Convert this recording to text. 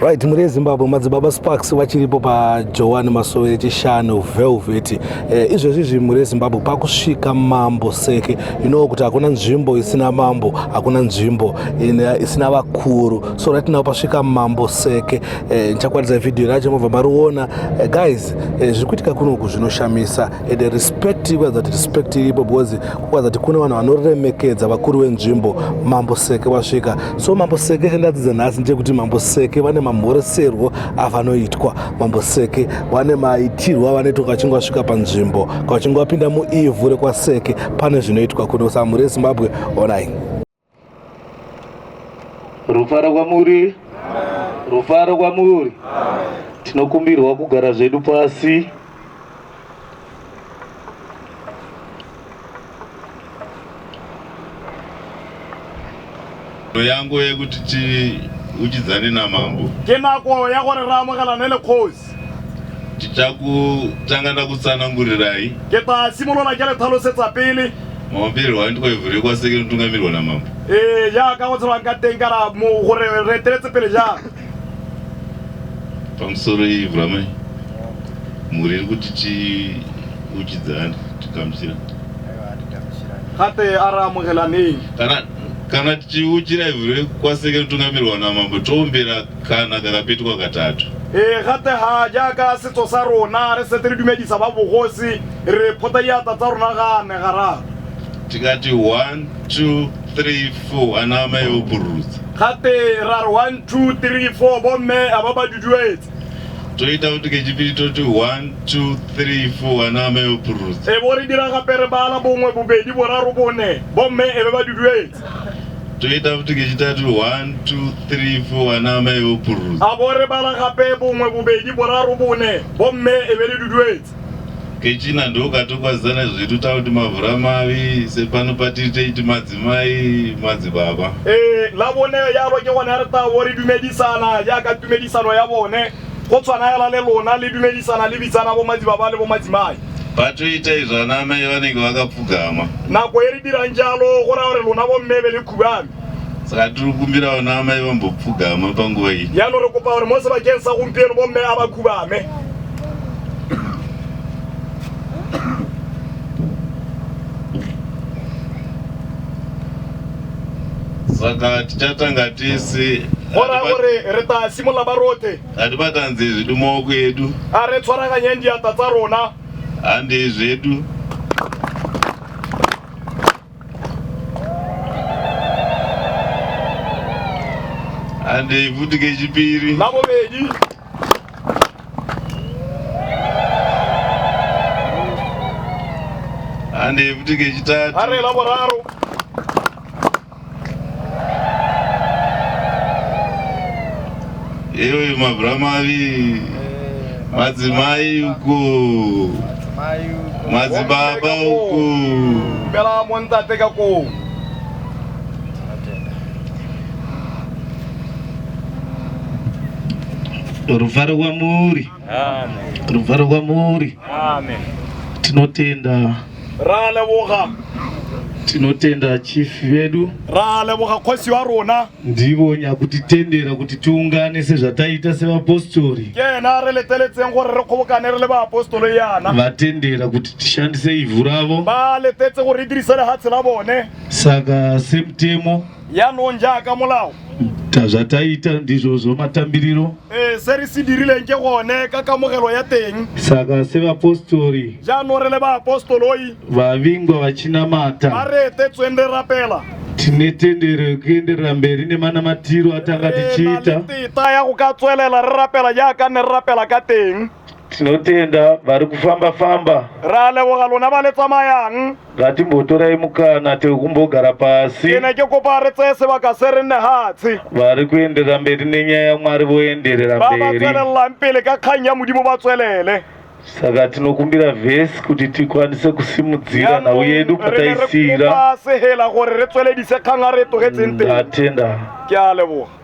Right, muri Zimbabwe madzibaba Sparks vachiripo pa Joan Masovere chishanu Velvet. Izvezvi muri Zimbabwe pakusvika Mambo Seke. Kuti hakuna nzvimbo isina mambo, hakuna nzvimbo isina vakuru. So right now pasvika Mambo Seke. Ndichakwatidza video racho mobva mariona. Guys, zvirikuitika kunoku zvinoshamisa. The respect iripo because kukwazati kune vanhu vanoremekedza vakuru venzvimbo. Mambo Seke vasvika. So Mambo Seke chandadzidza nhasi ndechekuti Mambo Seke vane mamhoreserwo avanoitwa. Mambo Seke vane maitirwo avanoitwa kachinge vasvika panzvimbo, kachinge vapinda muivhu rekwaseke pane zvinoitwa kuno. Saka muri Zimbabwe onai rufaro kwamuri, rufaro kwamuri. Tinokumbirwa kugara zvedu pasi. yangu yekuti uchidzane namambo kenako yakoreramo kana nele khosi tichakutanga kutsanangurirai keta simolona kele thalosetsa pele maombirwa ndikoivhure kwaseke notungamirwa namambo ya ka wotswa ngatengara mo gore retretse pele ja pamusoro ivramai muri kuti uchidzane tikamshira khate aramugelani kana tichiuchira ivhure kwaseke notungamirwa namambo tombera kana kakapetwa katatu khate ha jaaka setso sa rona re se dumedisa ba bogosi re phota ya tsa rona ga ne gara tikati 1 2 3 4 anama yoburutsa khate ra 1 2 3 4 bomme ababa duduetse toita kuti kechipiri toti 1 2 3 4 anama yoburutsa bori dira ga pere bala bongwe bobedi boraro bone bomme ebe ba duduetse toita kuti kechitatu 1 2 3 4 anama yoburutsa abore bala gape bongwe bobedi boraro bone bomme ebe le duduetse kechina ndokatokwazana zvedu takuti mavhura mavi sepano patiri teiti madzimai madzibaba labone yalo ke gona re ta wori dumedisana ya ka dumedisano ya bone go tswana ya le lona le dumedisana le bitsana bo madzibaba le bo madzimai patoita izvo anamai vanenge vakapfugama nako eri dira njalo go ra re lona bo mmebe le khubami saka tiri kukumbira vanamai vambopfugama panguva iyi yano re kopa gore mo se ba kensa gompieno bo mme aba khubame saka tichatanga tese ora gore re ta simola barote hatibatanze zvedu maoko edu are tshwaraganye ndiata tsa rona hande zvedu hande ifuti kechipiri nabobedi hande ifuti kechitatu are laboraro eyo mavhura mavi madzimai uko madzibaba uko bela montate ka ko rufaro kwamuri, rufaro kwamuri. Tinotenda ra leboga tinotenda chief vedu ra leboga khosi wa rona ndivo nyakutitendera kuti tiungane sezvataita sevapostori kena re leteletseng gore re kgobokane re le ba apostolo yana vatendera kuti tishandise ivhu ravo ba letetse gore dirisa le hatsi la bone saka semutemo yaanong jaaka molao zvataita ndizvozvo matambiriro se re se dirileng ke gone ka kamogelo ya teng saka sevapostori jaanong re le ba apostoloi vavingwa vachinamata ba re etetsweng le rapela tine tendero kuenderera mberi nemanamatiro atanga tichiita tita ya go ka tswelela re rapela jaaka ne re rapela ka teng tinotenda vari kufamba-famba ra leboga lona ba le tsamayang ngatimbotorai mukana tekumbogara pasi ke ne ke kopa re tseye sebaka se re nne hatsi vari kuenderera mberi nenyaya yamwari voenderera ba mberi tswelelang pele ka kgang ya modimo ba tswelele saka tinokumbira vhesi kuti tikwanise kusimudzira nhau yedu pataisira sehela gore re tsweledise kgang a re tlogetseng teng ndatenda ke a leboga